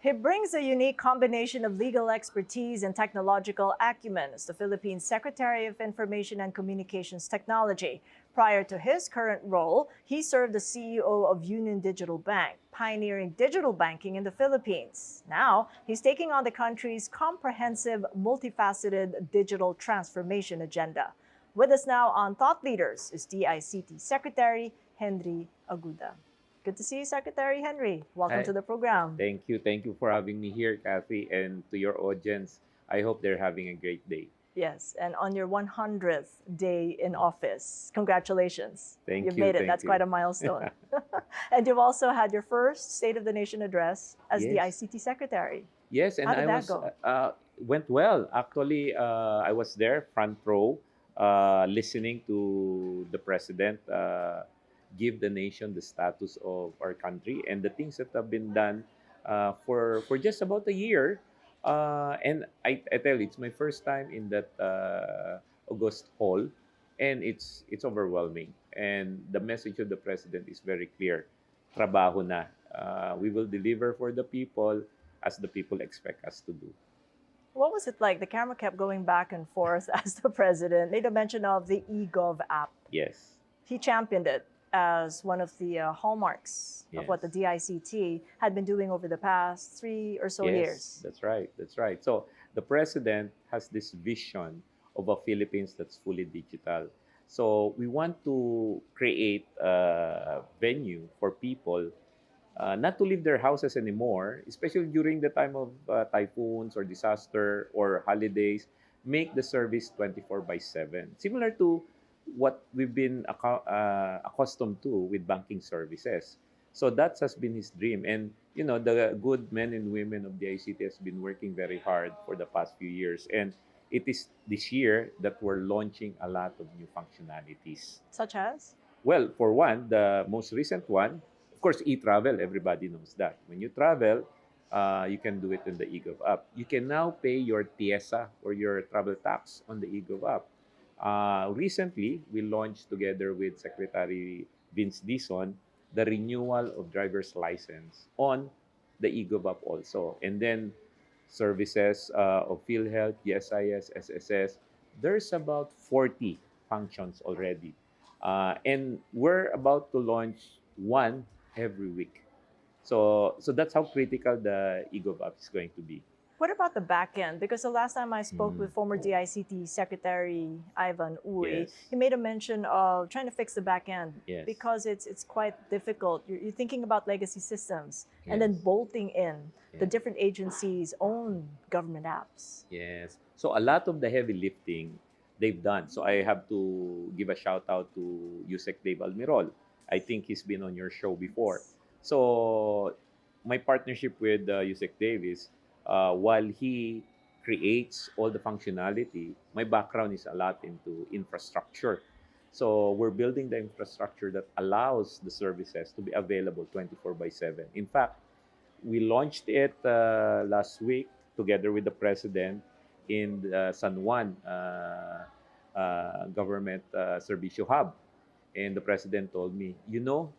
He brings a unique combination of legal expertise and technological acumen as the Philippines Secretary of Information and Communications Technology. Prior to his current role, he served as CEO of Union Digital Bank, pioneering digital banking in the Philippines. Now, he's taking on the country's comprehensive, multifaceted digital transformation agenda. With us now on Thought Leaders is DICT Secretary Henry Aguda. Good to see you, Secretary Henry. Welcome to Hi. the program. Thank you. Thank you for having me here, Cathy, and to your audience. I hope they're having a great day. Yes, and on your 100th day in office, congratulations. Thank You've you. made it. Thank That's quite you. a milestone. And you've also had your first State of the Nation address as the Yes. ICT Secretary. Yes, How and did I that was go? went well. Actually, I was there front row, listening to the president give the nation the status of our country and the things that have been done for just about a year. And I tell you, it's my first time in that August hall, and it's overwhelming. And the message of the president is very clear: trabaho na. We will deliver for the people as the people expect us to do. What was it like? The camera kept going back and forth as the president made a mention of the eGov app. Yes, He championed it as one of the hallmarks of what the yes, DICT had been doing over the past 3 or so years. that's right. That's right. So the president has this vision of a Philippines that's fully digital. So we want to create a venue for people not to leave their houses anymore, especially during the time of typhoons or disaster or holidays. Make the service 24 by 7, similar to what we've been accustomed to with banking services. So that has been his dream. And, you know, the good men and women of the ICT has been working very hard for the past few years. And it is this year that we're launching a lot of new functionalities. Such as? Well, for one, the most recent one, of course, e-travel. Everybody knows that. When you travel, you can do it in the eGov app. You can now pay your TIESA or your travel tax on the eGov app. Recently, we launched together with Secretary Vince Dison the renewal of driver's license on the eGov app also. And then services of PhilHealth, GSIS, SSS, there's about 40 functions already. And we're about to launch one every week. So that's how critical the eGov app is going to be. What about the back end? Because the last time I spoke Mm, with former DICT Secretary Ivan Uy, he yes, made a mention of trying to fix the back end yes, because it's quite difficult. You're thinking about legacy systems and then yes, bolting in the yes, different agencies' own government apps. yes. So a lot of the heavy lifting they've done. So I have to give a shout out to Yusek Dave Almirol. I think he's been on your show before. So my partnership with Yusek Dave is while he creates all the functionality, my background is a lot into infrastructure. So we're building the infrastructure that allows the services to be available 24 by 7. In fact, we launched it last week together with the president in the San Juan government servicio hub. And the president told me, you know,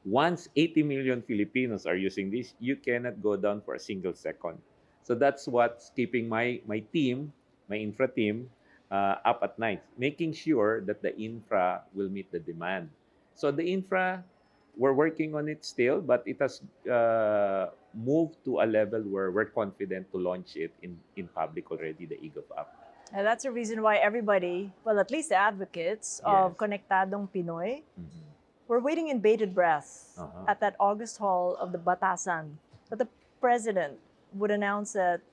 once 80 million Filipinos are using this, you cannot go down for a single second. So that's what's keeping my team, my infra team, up at night, making sure that the infra will meet the demand. So the infra, we're working on it still, but it has moved to a level where we're confident to launch it in public already, the eGov app. And that's the reason why everybody, well, at least the advocates of Yes. Konektadong Pinoy, Mhm. were waiting in bated breath Uh-huh. at that August hall of the Batasan that the president would announce that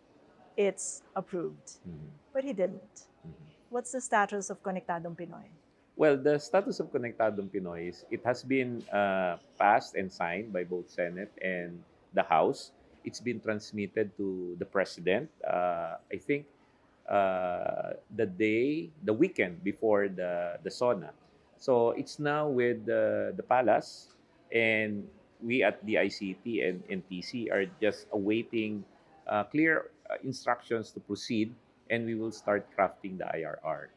it's approved. Mhm. But he didn't. Mhm. What's the status of Konektadong Pinoy? Well, the status of Konektadong Pinoy is it has been passed and signed by both Senate and the House. It's been transmitted to the President. I think the weekend before the SONA. So it's now with the Palace, and we at the ICT and NTC are just awaiting clear instructions to proceed, and we will start crafting the IRR.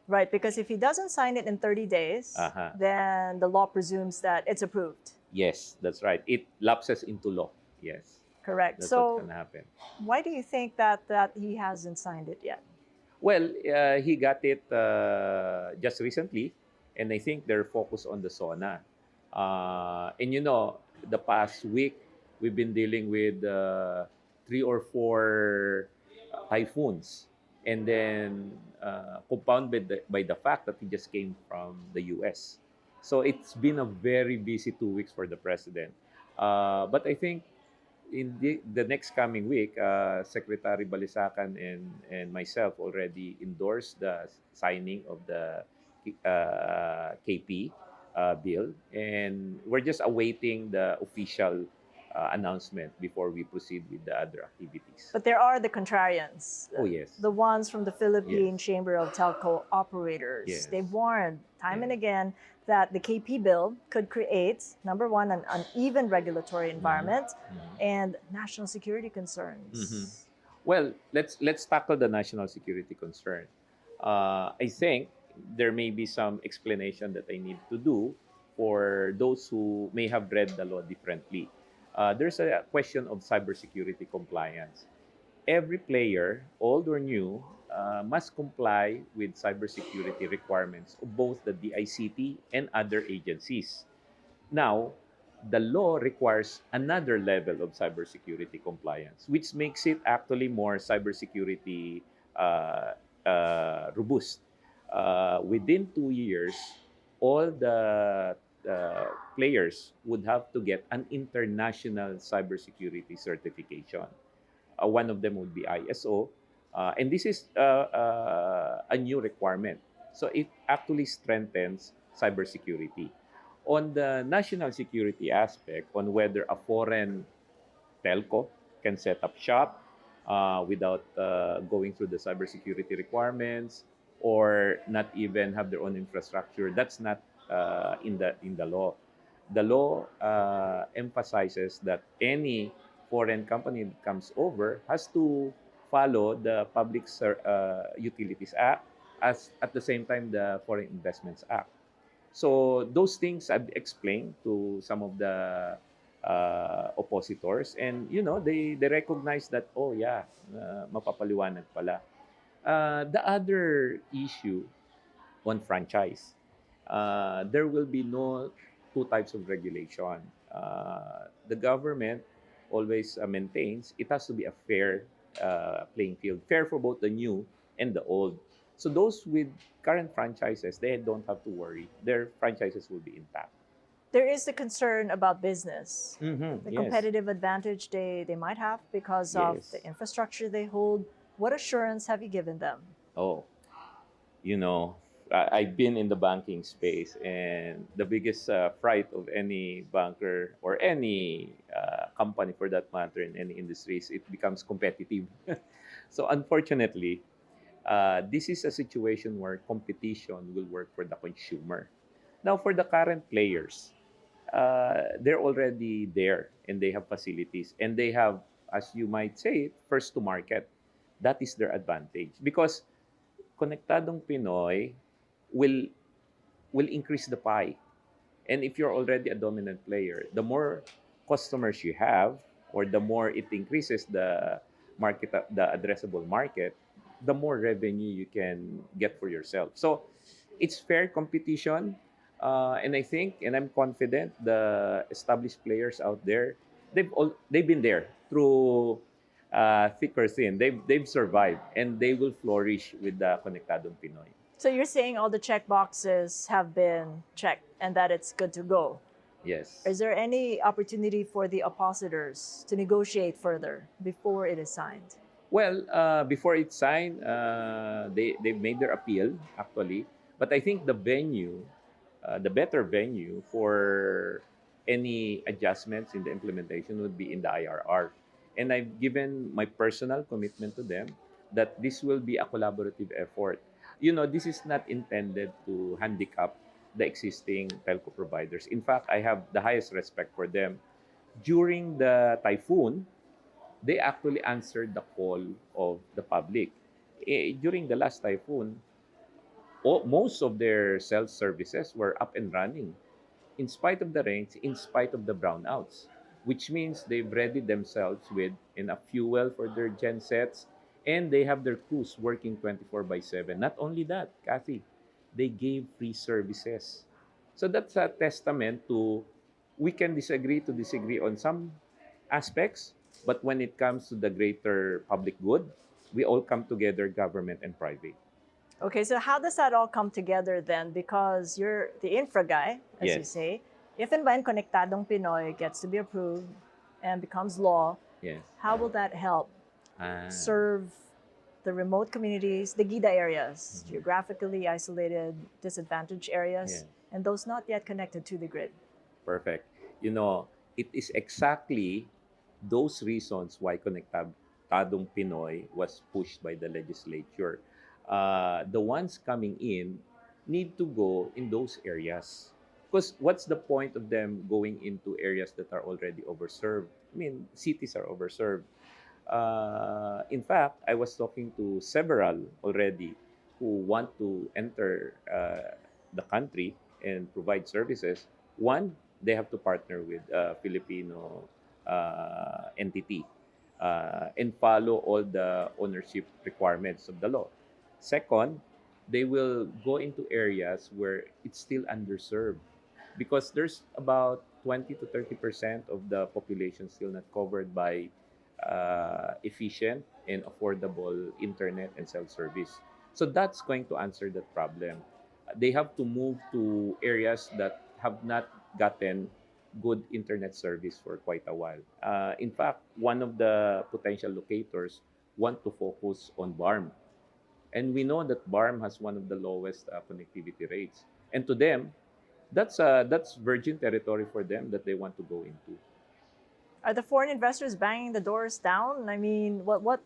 Right, because if he doesn't sign it in 30 days, Uh-huh. then the law presumes that it's approved. Yes, that's right. It lapses into law. Yes. Correct. That's what's So going to happen. why do you think that he hasn't signed it yet? Well, he got it just recently, and I think they're focused on the sauna. And the past week we've been dealing with three or four typhoons, and then compounded by the fact that he just came from the U.S. So it's been a very busy 2 weeks for the president. But I think in the next coming week, Secretary Balisacan and myself already endorsed the signing of the KP bill, and we're just awaiting the official announcement before we proceed with the other activities. But there are the contrarians, Oh, yes. the ones from the Philippine Yes. Chamber of Telco Operators. Yes. They've warned time and Yes. again that the KP bill could create, number one, an uneven regulatory environment and national security concerns. Well, let's tackle the national security concern. I think there may be some explanation that I need to do for those who may have read the law differently. There's a question of cybersecurity compliance. Every player, old or new, must comply with cybersecurity requirements of both the DICT and other agencies. Now, the law requires another level of cybersecurity compliance, which makes it actually more cybersecurity robust. Within 2 years, all the players would have to get an international cybersecurity certification. One of them would be ISO, and this is a new requirement. So it actually strengthens cybersecurity. On the national security aspect, on whether a foreign telco can set up shop without going through the cybersecurity requirements or not even have their own infrastructure, that's not in the law. The law emphasizes that any foreign company that comes over has to follow the Public Utilities Act, as at the same time the Foreign Investments Act. So those things I've explained to some of the oppositors, and they recognize that, oh yeah, mapapaliwanag pala. The other issue on franchise, there will be no two types of regulation. The government always maintains it has to be a fair playing field, fair for both the new and the old. So those with current franchises, they don't have to worry. Their franchises will be intact. There is the concern about business, the Yes. competitive advantage they might have because of Yes. the infrastructure they hold. What assurance have you given them? Oh, you know, I've been in the banking space, and the biggest fright of any banker or any company for that matter in any industries, it becomes competitive. So unfortunately, this is a situation where competition will work for the consumer. Now, for the current players, they're already there and they have facilities and they have, as you might say, first to market. That is their advantage because Konektadong Pinoy will will increase the pie. And if you're already a dominant player, the more customers you have, or the more it increases the market, the addressable market, the more revenue you can get for yourself. So it's fair competition, and I think, and I'm confident, the established players out there, they've been there through thick or thin. They've survived, and they will flourish with the Konektadong Pinoy. So you're saying all the check boxes have been checked and that it's good to go. Yes. Is there any opportunity for the oppositors to negotiate further before it is signed? Well, before it's signed, they've made their appeal actually, but I think the better venue for any adjustments in the implementation would be in the IRR, and I've given my personal commitment to them that this will be a collaborative effort. This is not intended to handicap the existing telco providers. In fact, I have the highest respect for them. During the typhoon, they actually answered the call of the public. During the last typhoon, most of their sales services were up and running in spite of the rains, in spite of the brownouts. which means they've readied themselves with enough fuel for their gensets, and they have their crews working 24 by 7. Not only that, Kathy, they gave free services. So that's a testament to we can disagree on some aspects, but when it comes to the greater public good, we all come together, government and private. Okay, so how does that all come together then? Because you're the infra guy, as you Yes. say. If and when Konektadong Pinoy gets to be approved and becomes law, Yes. how will that help Ah. serve the remote communities, the GIDA areas, Mhm. geographically isolated, disadvantaged areas, Yes. and those not yet connected to the grid? Perfect. You know, it is exactly those reasons why Konektadong Pinoy was pushed by the legislature. The ones coming in need to go in those areas. Because what's the point of them going into areas that are already overserved? I mean, cities are overserved. In fact, I was talking to several already who want to enter the country and provide services. One, they have to partner with a Filipino entity and follow all the ownership requirements of the law. Second, they will go into areas where it's still underserved because there's about 20 to 30% of the population still not covered by efficient and affordable internet and cell service. So that's going to answer that problem. They have to move to areas that have not gotten good internet service for quite a while. In fact, one of the potential locators want to focus on BARM. And we know that BARM has one of the lowest connectivity rates. And to them, that's virgin territory for them that they want to go into. Are the foreign investors banging the doors down? I mean, what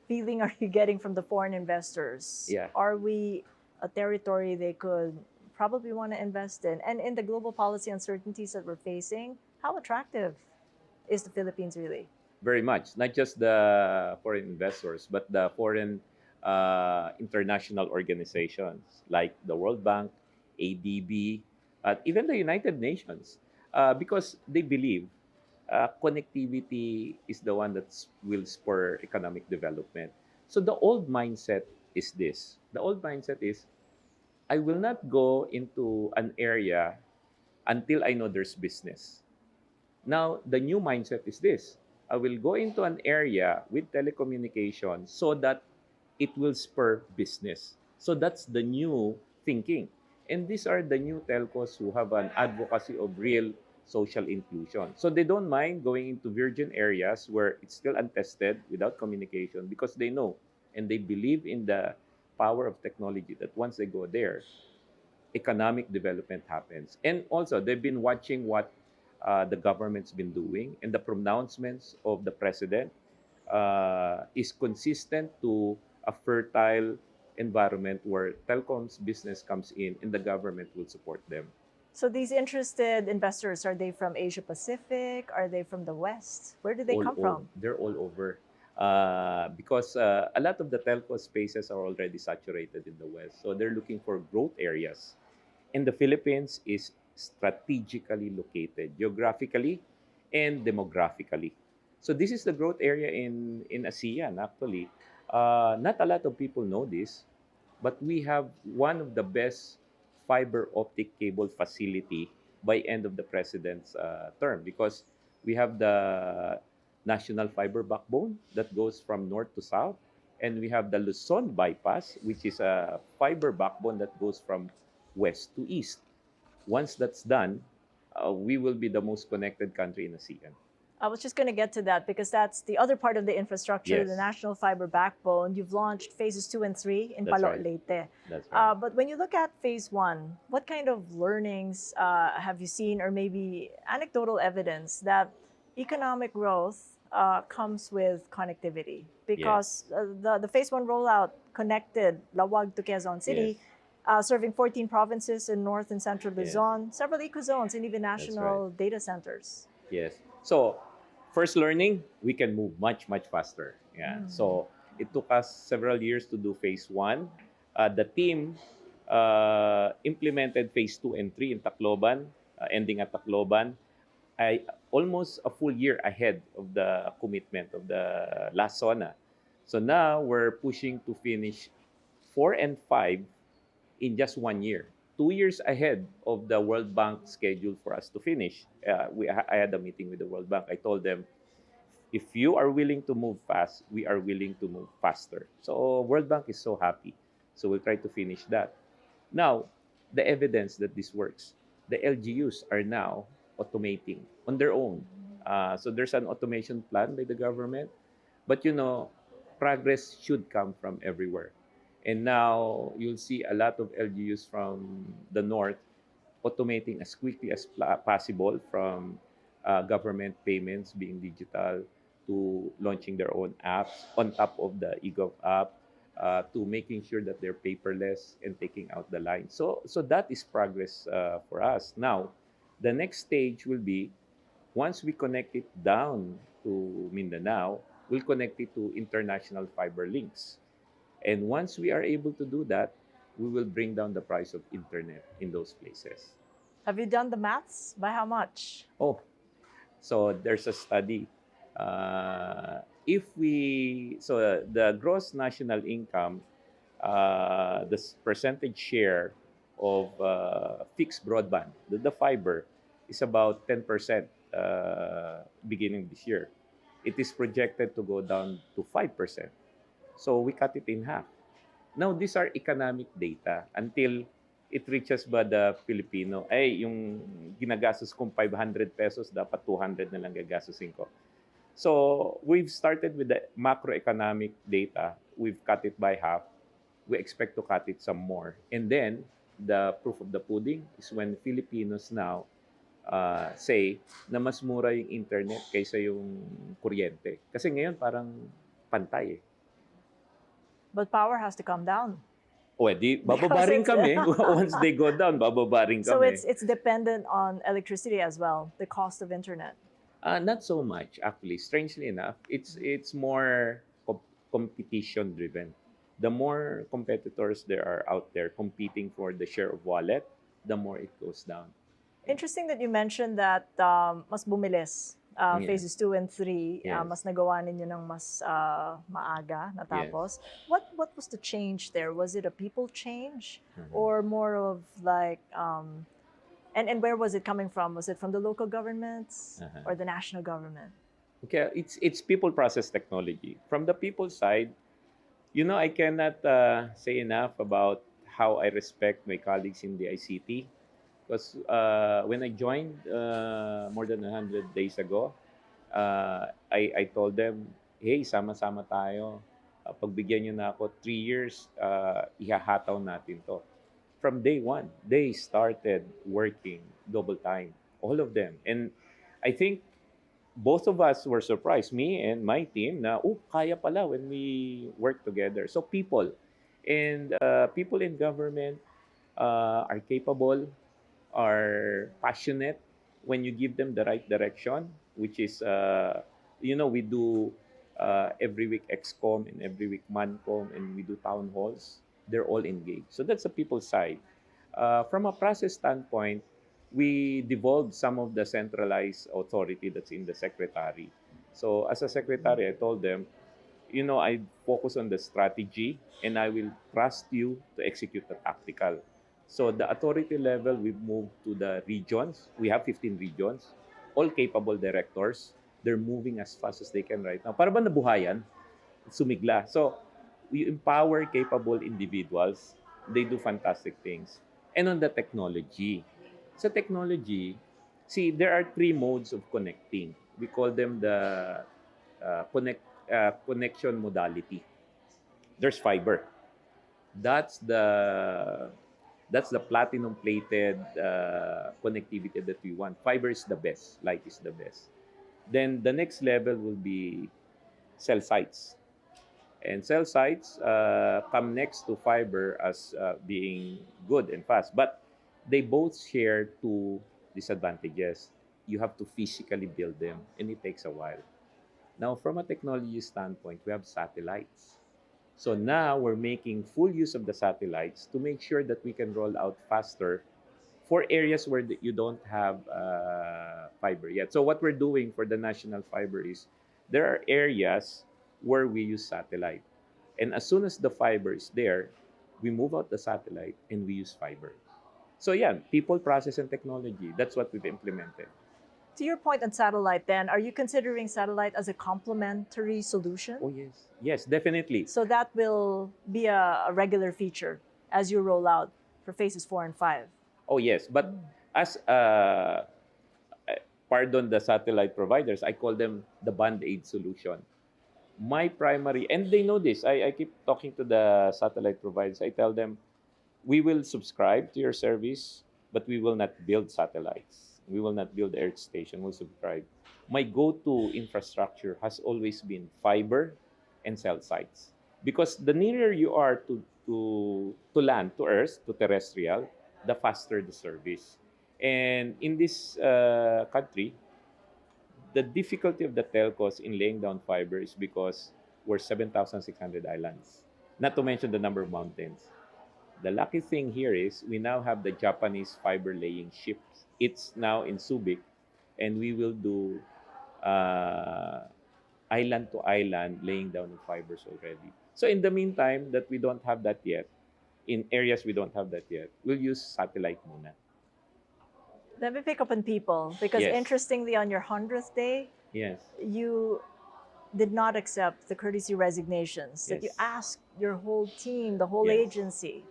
feeling are you getting from the foreign investors? Yeah. Are we a territory they could probably want to invest in? And in the global policy uncertainties that we're facing, how attractive is the Philippines really? Very much. Not just the foreign investors, but the foreign international organizations like the World Bank, ADB, even the United Nations, because they believe connectivity is the one that will spur economic development. So the old mindset is this. The old mindset is I will not go into an area until I know there's business. Now, the new mindset is this. I will go into an area with telecommunications so that it will spur business. So that's the new thinking. And these are the new telcos who have an advocacy of real social inclusion. So they don't mind going into virgin areas where it's still untested without communication because they know and they believe in the power of technology that once they go there, economic development happens. And also, they've been watching what the government's been doing, and the pronouncements of the president is consistent to a fertile environment where telecoms business comes in and the government will support them. So these interested investors, are they from Asia Pacific? Are they from the West? Where do they come from? They're all over. Because a lot of the telco spaces are already saturated in the West. So they're looking for growth areas. And the Philippines is strategically located geographically and demographically. So this is the growth area in ASEAN actually. Not a lot of people know this, but we have one of the best fiber optic cable facility by end of the president's term because we have the national fiber backbone that goes from north to south, and we have the Luzon bypass, which is a fiber backbone that goes from west to east. Once that's done, we will be the most connected country in ASEAN. I was just going to get to that because that's the other part of the infrastructure, Yes. the national fiber backbone. You've launched phases 2 and 3 in That's Palo right. Leyte. That's right. But when you look at phase 1, what kind of learnings have you seen, or maybe anecdotal evidence that economic growth comes with connectivity? Because the phase 1 rollout connected Lawag to Quezon City, serving 14 provinces in North and Central Yes. Luzon, several eco-zones, and even That's national data centers. Yes. So, first learning, we can move much, much faster. Yeah. So, it took us several years to do phase 1. The team implemented phase 2 and 3 in Tacloban, ending at Tacloban. almost a full year ahead of the commitment of the last SONA. So now we're pushing to finish 4 and 5 in just 1 year. 2 years ahead of the World Bank schedule for us to finish. I had a meeting with the World Bank. I told them, if you are willing to move fast, we are willing to move faster. So World Bank is so happy. So we'll try to finish that. Now, the evidence that this works, the LGUs are now automating on their own. So there's an automation plan by the government, but progress should come from everywhere. And now you'll see a lot of LGUs from the north automating as quickly as possible, from government payments being digital to launching their own apps on top of the eGov app, to making sure that they're paperless and taking out the line. So that is progress for us. Now, the next stage will be, once we connect it down to Mindanao, we'll connect it to international fiber links. And once we are able to do that, we will bring down the price of internet in those places. Have you done the maths? By how much? Oh, so there's a study. If we so The gross national income, the percentage share of fixed broadband, the fiber, is about 10% beginning this year. It is projected to go down to 5%. So we cut it in half. Now, these are economic data until it reaches ba the Filipino, ay, yung ginagastos kong 500 pesos, dapat 200 na lang gagastusin ko. So, we've started with the macroeconomic data. We've cut it by half. We expect to cut it some more. And then, the proof of the pudding is when Filipinos now say na mas mura yung internet kaysa yung kuryente. Kasi ngayon parang pantay eh. But power has to come down. O, di, bababa Because rin it's kami. Once they go down, bababa rin so kami. it's dependent on electricity as well, the cost of internet. Not so much, actually. Strangely enough, it's more competition driven. The more competitors there are out there competing for the share of wallet, the more it goes down. Interesting that you mentioned that mas bumilis. Yeah. Phases 2 and 3, Yes. mas nagawa ninyo ng mas maaga natapos. What was the change there? Was it a people change or more of like and where was it coming from? Was it from the local governments or the national government? Okay, it's people process technology. From the people side, I cannot say enough about how I respect my colleagues in the ICT. Because when I joined more than 100 days ago, I told them, hey, sama-sama tayo. Pagbigyan nyo na ako 3 years, ihahataw natin to. From day one, they started working double time, all of them. And I think both of us were surprised, me and my team, na, kaya pala when we work together. So people in government are capable, are passionate when you give them the right direction, which is, we do every week XCOM and every week MANCOM, and we do town halls. They're all engaged. So that's the people side. From a process standpoint, we devolved some of the centralized authority that's in the secretary. So as a secretary, I told them, I focus on the strategy and I will trust you to execute the tactical. So the authority level, we've moved to the regions. We have 15 regions, all capable directors. They're moving as fast as they can right now. Para ba nabuhayan? Sumigla. So we empower capable individuals. They do fantastic things. And on the technology. Sa technology, see, there are 3 modes of connecting. We call them the connection modality. There's fiber. That's the platinum plated connectivity that we want. Fiber is the best. Light is the best. Then the next level will be cell sites. And cell sites come next to fiber as being good and fast. But they both share 2 disadvantages. You have to physically build them, and it takes a while. Now, from a technology standpoint, we have satellites. So now we're making full use of the satellites to make sure that we can roll out faster for areas where you don't have fiber yet. So what we're doing for the national fiber is there are areas where we use satellite. And as soon as the fiber is there, we move out the satellite and we use fiber. So yeah, people, process, and technology. That's what we've implemented. To your point on satellite, then, are you considering satellite as a complementary solution? Oh yes, yes, definitely. So that will be a regular feature as you roll out for phases 4 and 5. Oh yes, but as pardon the satellite providers, I call them the band-aid solution. My primary, and they know this. I keep talking to the satellite providers. I tell them, we will subscribe to your service, but we will not build satellites. We will not build earth station. We'll subscribe. My go-to infrastructure has always been fiber and cell sites. Because the nearer you are to land, to earth, to terrestrial, the faster the service. And in this country, the difficulty of the telcos in laying down fiber is because we're 7,600 islands, not to mention the number of mountains. The lucky thing here is we now have the Japanese fiber laying ships. It's now in Subic, and we will do uh, island to island laying down of fibers already. So in the meantime, that we don't have that yet, in areas we don't have that yet, we'll use satellite muna. Let me pick up on people because Yes. interestingly, on your 100th day, Yes. you did not accept the courtesy resignations that you Yes. asked your whole team, the whole Yes. agency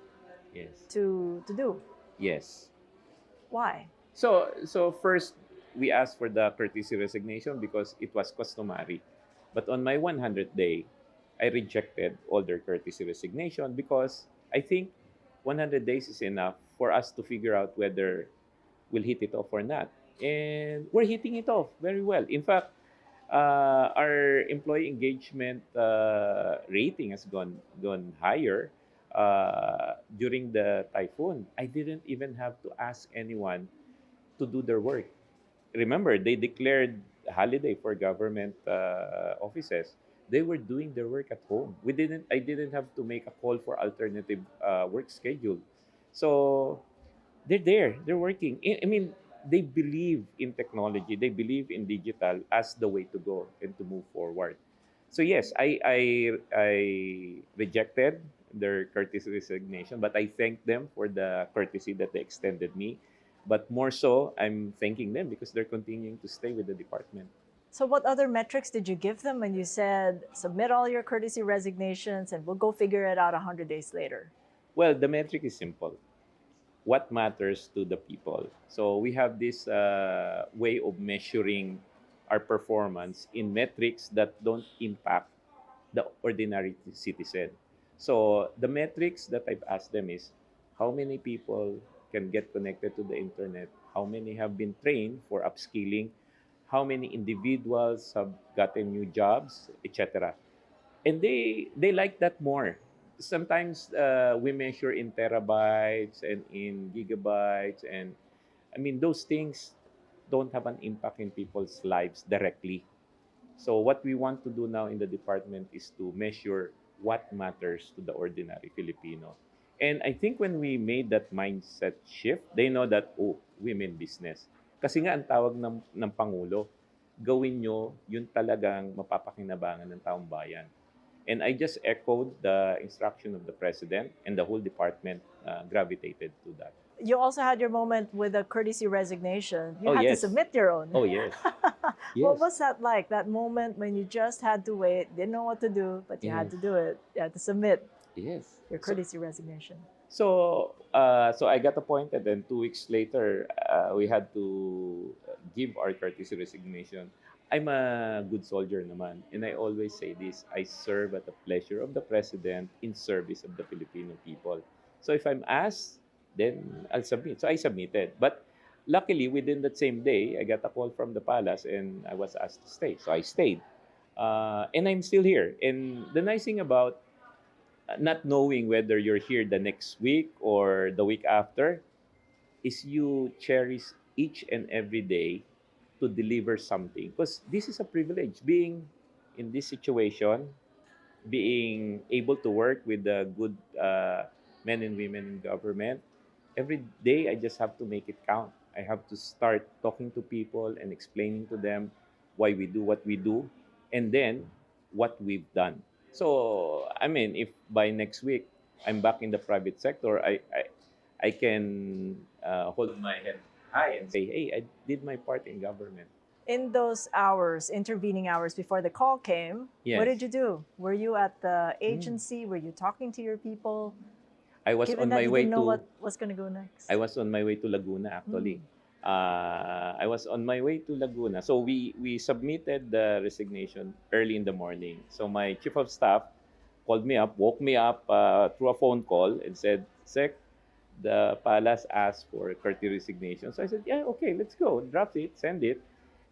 Yes. to do. Yes. Why? So first, we asked for the courtesy resignation because it was customary. But on my 100th day, I rejected all their courtesy resignation because I think 100 days is enough for us to figure out whether we'll hit it off or not. And we're hitting it off very well. In fact, our employee engagement rating has gone higher during the typhoon. I didn't even have to ask anyone to do their work. Remember, they declared holiday for government offices. They were doing their work at home. We didn't. I didn't have to make a call for alternative work schedule. So they're there. They're working. I mean, they believe in technology. They believe in digital as the way to go and to move forward. So yes, I rejected their courtesy resignation, but I thank them for the courtesy that they extended me. But more so, I'm thanking them because they're continuing to stay with the department. So, what other metrics did you give them when you said submit all your courtesy resignations and we'll go figure it out 100 days later? Well, the metric is simple. What matters to the people? So we have this way of measuring our performance in metrics that don't impact the ordinary citizen. So the metrics that I've asked them is how many people can get connected to the internet, how many have been trained for upskilling, how many individuals have gotten new jobs, etc. And they like that more. Sometimes we measure in terabytes and in gigabytes, and I mean those things don't have an impact in people's lives directly. So what we want to do now in the department is to measure what matters to the ordinary Filipino. And I think when we made that mindset shift, they know that, oh, women business. Kasi nga ang tawag ng Pangulo, gawin nyo yung talagang mapapakinabangan ng taong bayan. And I just echoed the instruction of the president, and the whole department gravitated to that. You also had your moment with a courtesy resignation. You Oh, had yes. to submit your own. Oh, yes. What Yes. was that like? That moment when you just had to wait, didn't know what to do, but you had Yes. to do it. You had to submit Yes. your courtesy resignation. So I got appointed, and 2 weeks later, we had to give our courtesy resignation. I'm a good soldier naman, and I always say this: I serve at the pleasure of the president in service of the Filipino people. So if I'm asked, then I'll submit. So I submitted, but luckily within that same day, I got a call from the palace, and I was asked to stay. So I stayed, and I'm still here. And the nice thing about not knowing whether you're here the next week or the week after is you cherish each and every day to deliver something, because this is a privilege being in this situation, being able to work with the good men and women in government, every day I just have to make it count. I have to start talking to people and explaining to them why we do what we do, and then what we've done. So I mean, if by next week I'm back in the private sector, I can hold my head high and say, hey, I did my part in government. In those hours, intervening hours before the call came, what Yes. did you do? Were you at the Mm. agency? Were you talking to your people? I was Given on that my you way didn't know to what was going to go next. I was on my way to Laguna Mm. actually. I was on my way to Laguna. So we submitted the resignation early in the morning. So my chief of staff called me up, woke me up through a phone call and said, Sec, the palace asked for courtesy resignation. So I said, yeah, okay, let's go. Drop it, send it.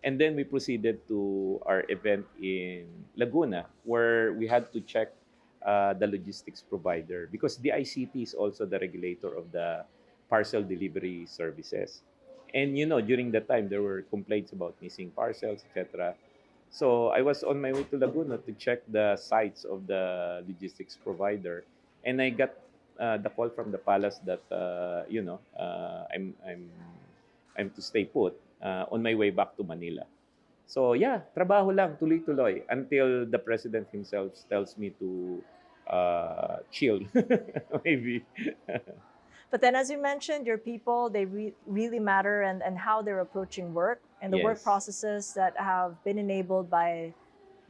And then we proceeded to our event in Laguna where we had to check the logistics provider because the ICT is also the regulator of the parcel delivery services. And you know, during that time, there were complaints about missing parcels, etc. So I was on my way to Laguna to check the sites of the logistics provider, and I got the call from the palace that I'm to stay put on my way back to Manila. So yeah, trabaho lang, tuloy-tuloy until the president himself tells me to chill, maybe. But then, as you mentioned, your people, they really matter, and how they're approaching work and the work Yes, processes that have been enabled by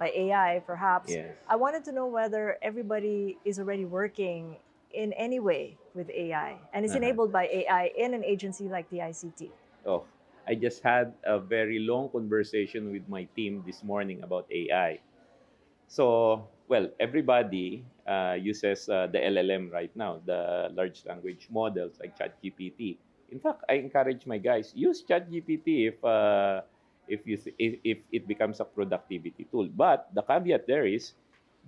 AI, perhaps. yes. I wanted to know whether everybody is already working in any way with AI and is Uh-huh. enabled by AI in an agency like the ICT. Oh, I just had a very long conversation with my team this morning about AI. So, well, everybody uses the LLM right now, the large language models like ChatGPT. In fact, I encourage my guys use ChatGPT if it becomes a productivity tool. But the caveat there is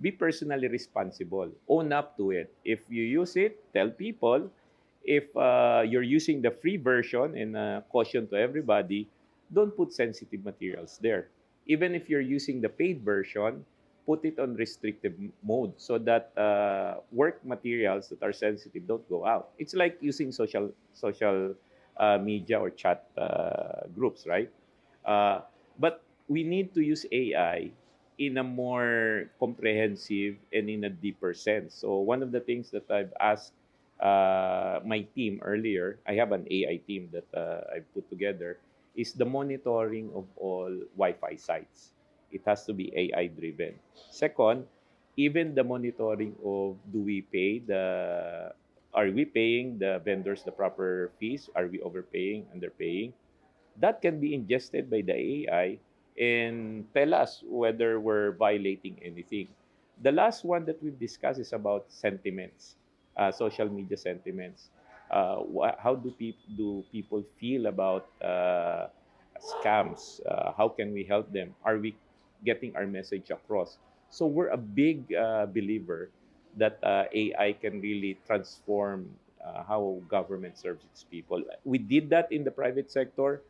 be personally responsible. Own up to it. If you use it, tell people. If you're using the free version, and caution to everybody, don't put sensitive materials there. Even if you're using the paid version, put it on restrictive mode so that work materials that are sensitive don't go out. It's like using social media or chat groups, right? Uh, but we need to use AI in a more comprehensive and in a deeper sense. So one of the things that I've asked my team earlier, I have an AI team that I've put together, is the monitoring of all Wi-Fi sites. It has to be AI driven. Second, even the monitoring of are we paying the vendors the proper fees? Are we overpaying, underpaying? That can be ingested by the AI and tell us whether we're violating anything. The last one that we've discussed is about sentiments, social media sentiments. How do people feel about scams? How can we help them? Are we getting our message across? So we're a big believer that AI can really transform how government serves its people. We did that in the private sector.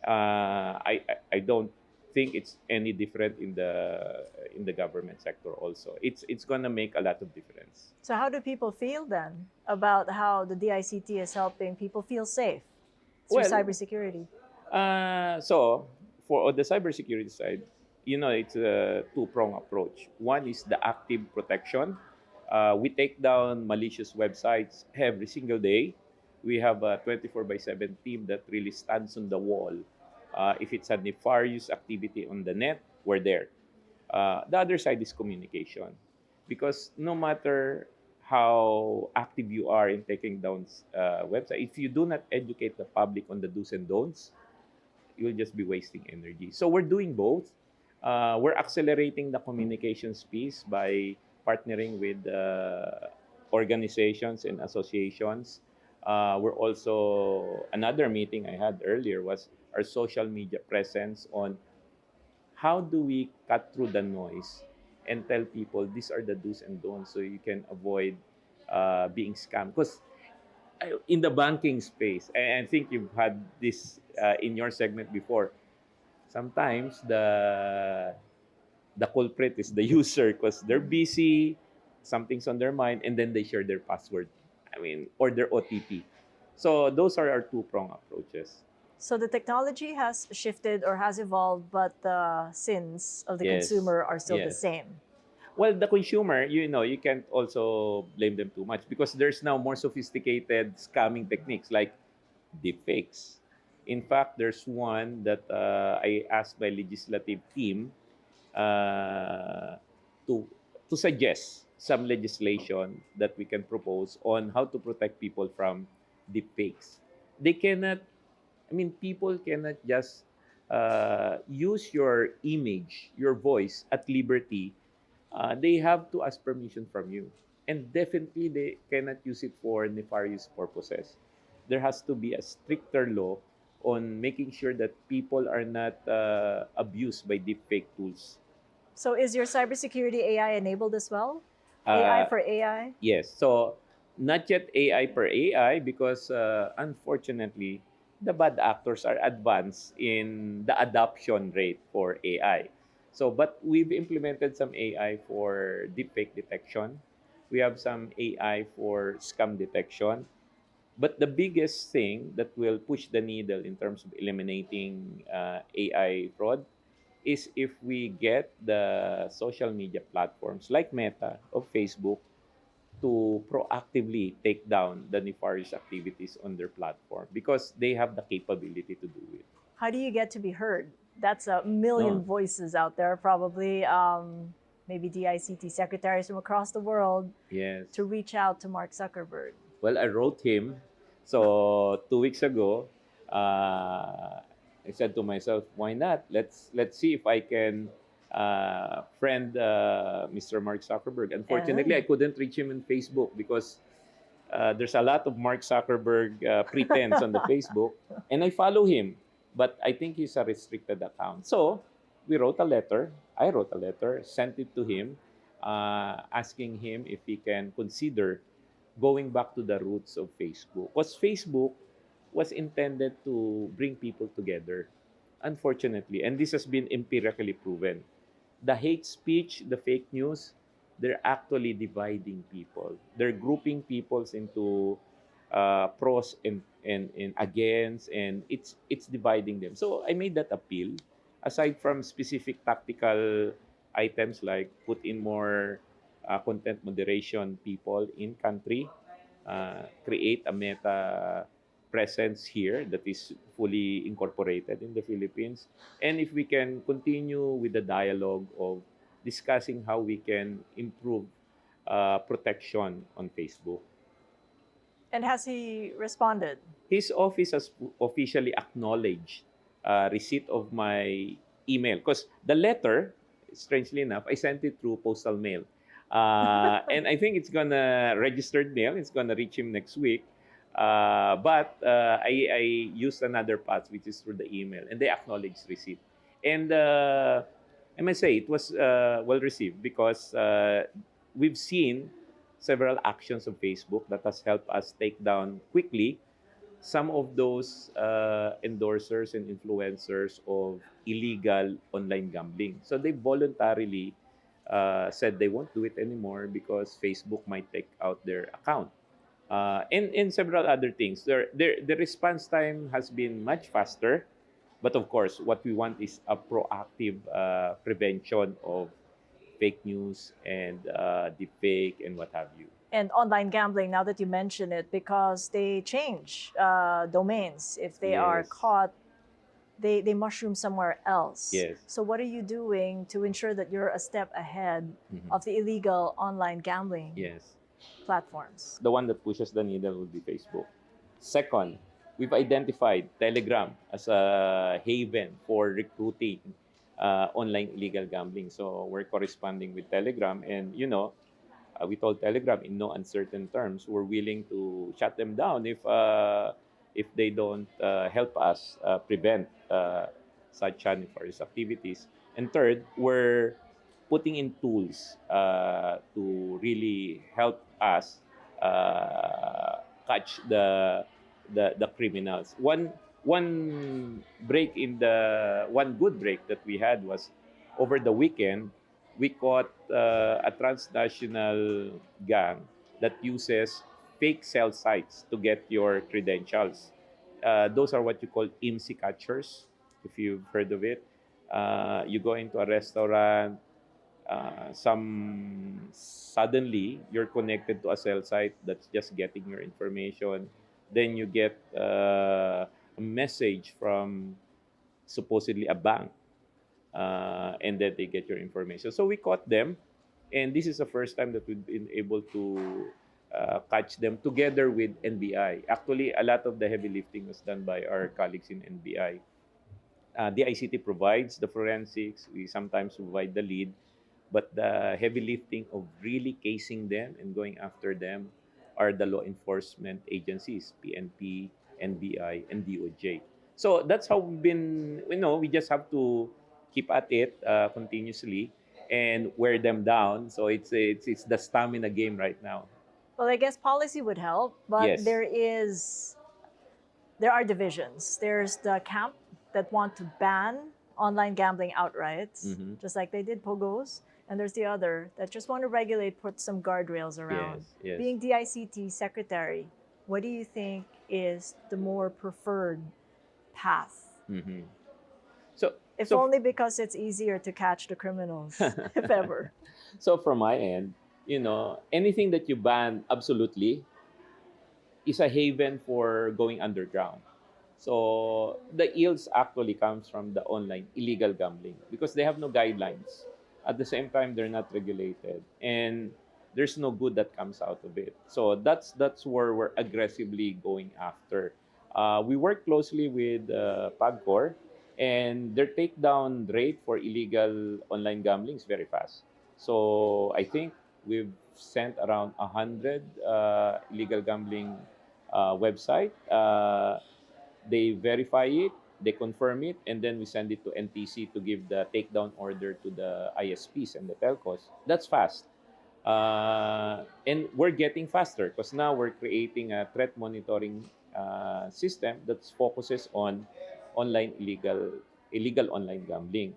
I don't think it's any different in the government sector. Also, it's gonna make a lot of difference. So, how do people feel then about how the DICT is helping people feel safe through Well, cybersecurity? so for on the cybersecurity side, you know, it's a two-prong approach. One is the active protection. We take down malicious websites every single day. We have a 24 by 7 team that really stands on the wall. If it's a nefarious activity on the net, we're there. The other side is communication. Because no matter how active you are in taking down website, if you do not educate the public on the do's and don'ts, you'll just be wasting energy. So we're doing both. We're accelerating the communications piece by partnering with organizations and associations. We're also another meeting I had earlier was our social media presence on how do we cut through the noise and tell people these are the do's and don'ts so you can avoid being scammed. Because in the banking space, and I think you've had this in your segment before. Sometimes the culprit is the user because they're busy, something's on their mind, and then they share their password. I mean, or their OTP. So those are our two-prong approaches. So the technology has shifted or has evolved, but the sins of the Yes, consumer are still the yes. same. Well, the consumer, you can't also blame them too much because there's now more sophisticated scamming techniques like deepfakes. In fact, there's one that I asked my legislative team uh, to to suggest some legislation that we can propose on how to protect people from deepfakes. They cannot, I mean, people cannot just use your image, your voice at liberty. They have to ask permission from you. And definitely, they cannot use it for nefarious purposes. There has to be a stricter law on making sure that people are not abused by deepfake tools. So is your cybersecurity AI enabled as well? AI Uh, for AI? yes, so not yet AI per AI because unfortunately, the bad actors are advanced in the adoption rate for AI. So, but we've implemented some AI for deepfake detection. We have some AI for scam detection. But the biggest thing that will push the needle in terms of eliminating AI fraud is if we get the social media platforms like Meta or Facebook to proactively take down the nefarious activities on their platform because they have the capability to do it. How do you get to be heard? That's a million No, voices out there, probably. Maybe DICT secretaries from across the world to yes. reach out to Mark Zuckerberg. Well, I wrote him. So 2 weeks ago, I said to myself, "Why not? Let's see if I can friend Mr. Mark Zuckerberg." Unfortunately, I And couldn't reach him on Facebook because there's a lot of Mark Zuckerberg pretense on the Facebook, and I follow him, but I think he's a restricted account. So we wrote a letter. I wrote a letter, sent it to him, asking him if he can consider going back to the roots of Facebook. Because Facebook was intended to bring people together, unfortunately, and this has been empirically proven. The hate speech, the fake news, they're actually dividing people. They're grouping peoples into pros and against, and it's dividing them. So I made that appeal. Aside from specific tactical items like put in more content moderation people in country, create a meta presence here that is fully incorporated in the Philippines. And if we can continue with the dialogue of discussing how we can improve protection on Facebook. has he responded? His office has officially acknowledged receipt of my email because the letter, strangely enough, I sent it through postal mail. And I think it's gonna registered mail. It's gonna reach him next week. But I used another path, which is through the email, and they acknowledged receipt. And I must say it was well received because we've seen several actions of Facebook that has helped us take down quickly some of those endorsers and influencers of illegal online gambling. So they voluntarily said they won't do it anymore because Facebook might take out their account. And several other things. The response time has been much faster. But of course, what we want is a proactive prevention of fake news and deepfake and what have you. And online gambling, now that you mention it, because they change domains. If they are Yes. caught, they mushroom somewhere else. Yes. So, what are you doing to ensure that you're a step ahead Mhm. of the illegal online gambling Yes. platforms? The one that pushes the needle would be Facebook. Second, we've identified Telegram as a haven for recruiting online illegal gambling. So we're corresponding with Telegram, and we told Telegram in no uncertain terms we're willing to shut them down if they don't help us prevent such nefarious activities. And third, we're putting in tools to really help us catch the criminals. One break in the one good break that we had was over the weekend. We caught a transnational gang that uses fake cell sites to get your credentials. Those are what you call IMSI catchers, if you've heard of it. You go into a restaurant, some suddenly you're connected to a cell site that's just getting your information. Then you get a message from supposedly a bank, and then they get your information. So we caught them, and this is the first time that we've been able to catch them together with NBI. Actually, a lot of the heavy lifting was done by our colleagues in NBI. The ICT provides the forensics. We sometimes provide the lead, but the heavy lifting of really casing them and going after them are the law enforcement agencies, PNP, NBI, and DOJ. So that's how we've been, we just have to keep at it continuously and wear them down. So it's the stamina game right now. Well, I guess policy would help, but Yes. there are divisions. There's the camp that want to ban online gambling outright, Mhm. just like they did Pogos. And there's the other that just want to regulate, put some guardrails around. Yes, yes. Being DICT secretary, what do you think is the more preferred path? Mhm. So, If so only because it's easier to catch the criminals, if ever. so from my end, anything that you ban absolutely is a haven for going underground. So the yields actually comes from the online illegal gambling because they have no guidelines. At the same time, they're not regulated, and there's no good that comes out of it. So that's where we're aggressively going after. We work closely with PAGCOR, and their takedown rate for illegal online gambling is very fast. So I think we've sent around 100 illegal gambling website. They verify it, they confirm it, and then we send it to NTC to give the takedown order to the ISPs and the telcos. That's fast. And we're getting faster because now we're creating a threat monitoring system that focuses on online illegal online gambling.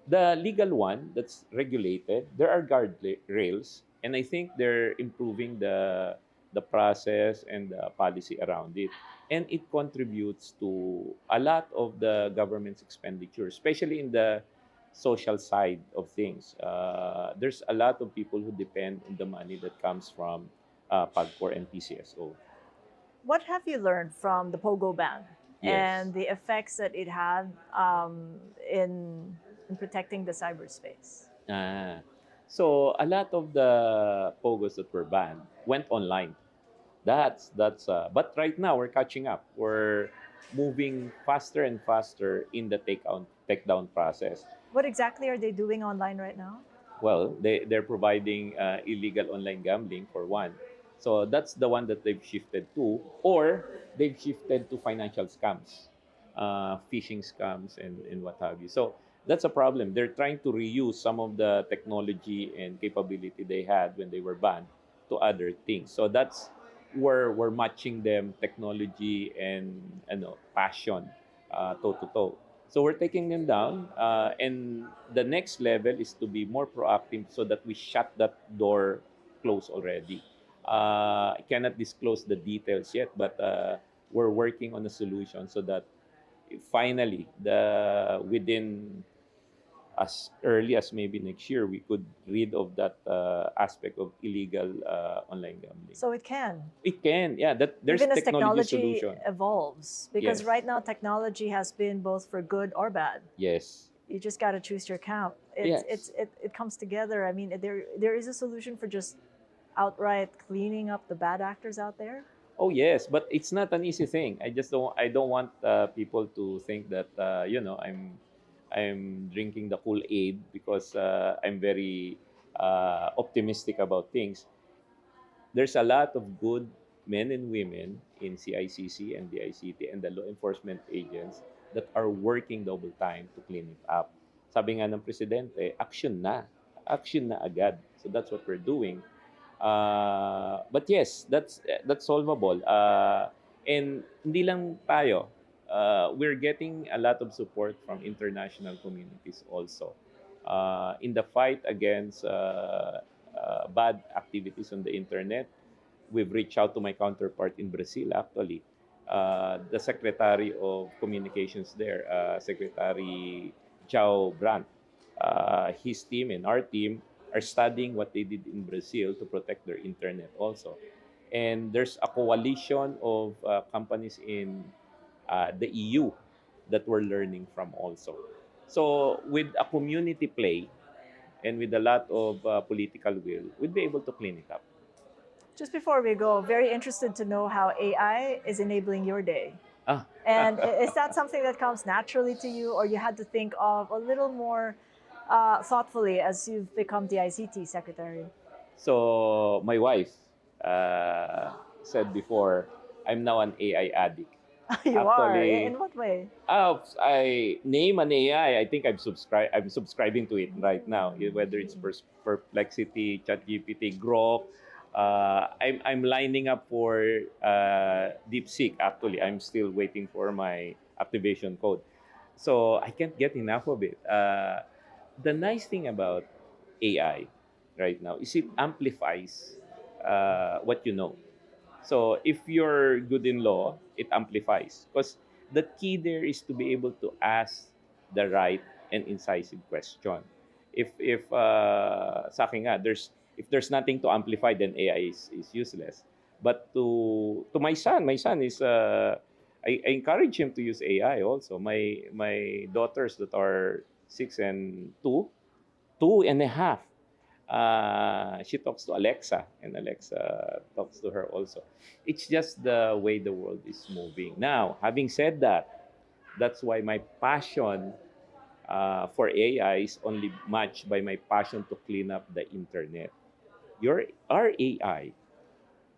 The legal one that's regulated, there are guardrails, and I think they're improving the process and the policy around it. And it contributes to a lot of the government's expenditure, especially in the social side of things. There's a lot of people who depend on the money that comes from PAGCOR and PCSO. What have you learned from the Pogo ban Yes. and the effects that it had in protecting the cyberspace? Ah. So a lot of the pogos that were banned went online. That's but right now we're catching up. We're moving faster and faster in the takedown process. What exactly are they doing online right now? Well, they're providing illegal online gambling for one. So that's the one that they've shifted to, or they've shifted to financial scams, phishing scams, and what have you. So that's a problem. They're trying to reuse some of the technology and capability they had when they were banned to other things. So that's where we're matching them technology and passion toe to toe. So we're taking them down, and the next level is to be more proactive so that we shut that door close already. I cannot disclose the details yet, but we're working on a solution so that finally, the within as early as maybe next year, we could rid of that aspect of illegal online gambling. So it can, It can, yeah. That there's even as technology technology solution. evolves, because Yes, right now technology has been both for good or bad. yes, You just got to choose your camp. yes. It comes together. I mean, there is a solution for just outright cleaning up the bad actors out there. Oh yes, but it's not an easy thing. I don't want people to think that I'm drinking the Kool Aid because I'm very optimistic about things. There's a lot of good men and women in CICC and the ICT and the law enforcement agents that are working double time to clean it up. Sabi nga ng presidente, action na. Action na agad. So that's what we're doing. But yes, that's solvable. And hindi lang tayo. We're getting a lot of support from international communities also in the fight against bad activities on the internet. we've reached out to my counterpart in Brazil, actually, the Secretary of Communications there, Secretary Chao Brandt. His team and our team are studying what they did in Brazil to protect their internet also. And there's a coalition of companies in the EU that we're learning from also. So with a community play and with a lot of political will, we'd be able to clean it up. Just before we go, very interested to know how AI is enabling your day. Ah, And is that something that comes naturally to you, or you had to think of a little more thoughtfully as you've become the ICT secretary? so my wife uh, said before, I'm now an AI addict. You are. In Actually, what way? I name an AI. I think I'm subscribing to it right now. Whether it's Perplexity, ChatGPT, Grok. I'm lining up for DeepSeek. Actually, I'm still waiting for my activation code. So I can't get enough of it. The nice thing about AI right now is it amplifies what you know. So if you're good in law, it amplifies because the key there is to be able to ask the right and incisive question. If sa akin nga, if there's nothing to amplify, then AI is useless. But to my son is I encourage him to use AI also. My daughters that are 6 and 2, 2.5, she talks to Alexa, and Alexa talks to her also. It's just the way the world is moving. Now, having said that, that's why my passion for AI is only matched by my passion to clean up the internet. Our AI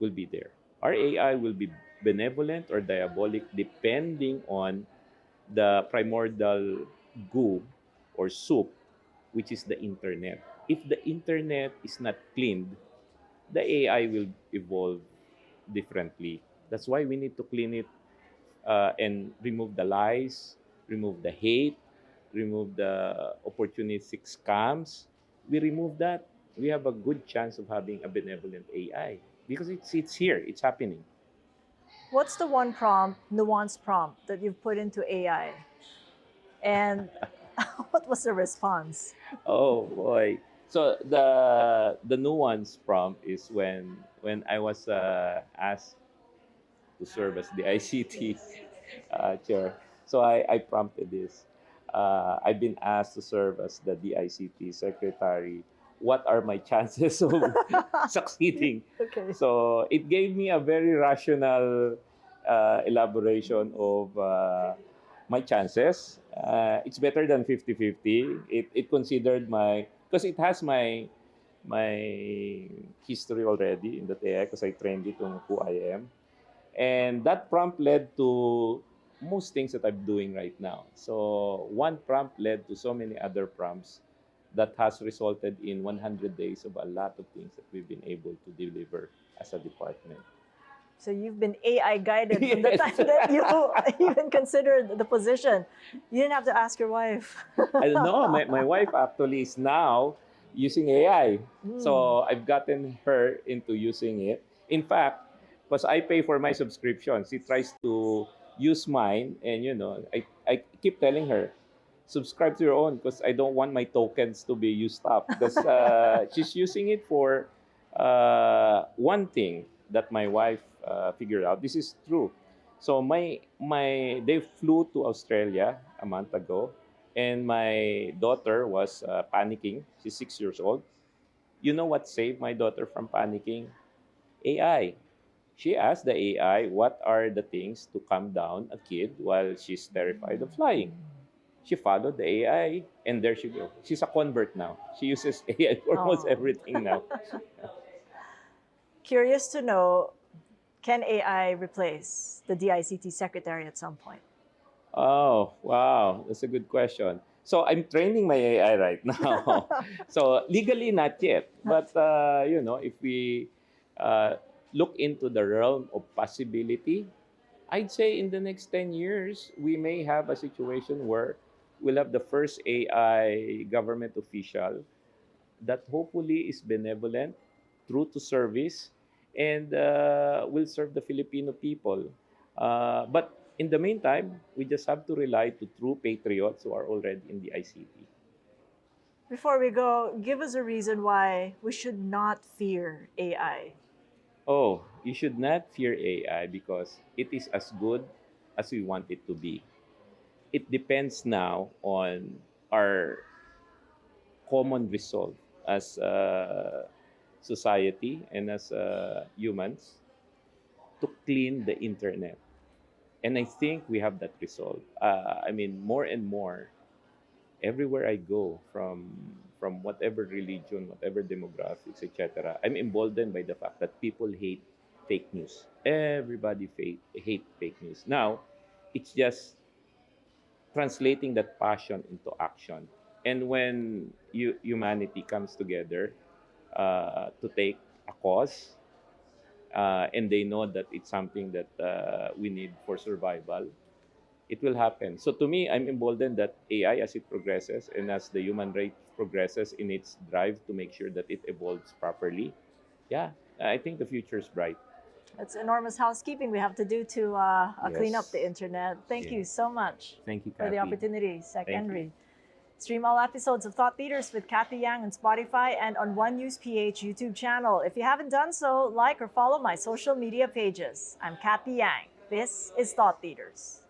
will be there. Our AI will be benevolent or diabolic depending on the primordial goo or soup, which is the internet. If the internet is not cleaned, the AI will evolve differently. That's why we need to clean it and remove the lies, remove the hate, remove the opportunistic scams. We remove that. We have a good chance of having a benevolent AI because it's here, it's happening. What's the one nuanced prompt that you've put into AI? And what was the response? Oh boy. So the nuance prompt is when I was asked to serve as the ICT chair. So I prompted this. I've been asked to serve as the DICT secretary. What are my chances of succeeding? Okay. So it gave me a very rational elaboration of my chances. It's better than 50-50. It considered because it has my history already in the AI because I trained it on who I am. And that prompt led to most things that I'm doing right now. So one prompt led to so many other prompts that has resulted in 100 days of a lot of things that we've been able to deliver as a department. So you've been AI guided from the Yes. time that you even considered the position. You didn't have to ask your wife. I don't know. My wife actually is now using AI. So I've gotten her into using it. In fact, because I pay for my subscription, she tries to use mine. And, I keep telling her, subscribe to your own because I don't want my tokens to be used up. Because she's using it for one thing that my wife figured out. This is true. So they flew to Australia a month ago, and my daughter was panicking. She's 6 years old. You know what saved my daughter from panicking? AI. She asked the AI what are the things to calm down a kid while she's terrified of flying. She followed the AI, and there she go. She's a convert now. She uses AI for almost Oh. everything now. Curious to know, can AI replace the DICT secretary at some point? Oh, wow. That's a good question. So I'm training my AI right now. So legally, not yet. But, if we uh, look into the realm of possibility, I'd say in the next 10 years, we may have a situation where we'll have the first AI government official that hopefully is benevolent, true to service, and will serve the Filipino people. But in the meantime, we just have to rely to true patriots who are already in the ICT. Before we go, give us a reason why we should not fear AI. Oh, you should not fear AI because it is as good as we want it to be. It depends now on our common resolve as a society and as humans to clean the internet. And I think we have that resolve. I mean, more and more, everywhere I go, from whatever religion, whatever demographics, etc., I'm emboldened by the fact that people hate fake news. Everybody hate fake news. Now, it's just translating that passion into action. And when humanity comes together to take a cause, and they know that it's something that we need for survival, it will happen. So to me, I'm emboldened that AI, as it progresses and as the human race progresses in its drive to make sure that it evolves properly, yeah, I think the future is bright. It's enormous housekeeping we have to do to clean up the Yes. internet. Thank you Yes. so much Thank you, for the Cathy. opportunity, Sec Thank you. Henry. Stream all episodes of Thought Leaders with Cathy Yang on Spotify and on One News PH YouTube channel. If you haven't done so, like or follow my social media pages. I'm Cathy Yang. This is Thought Leaders.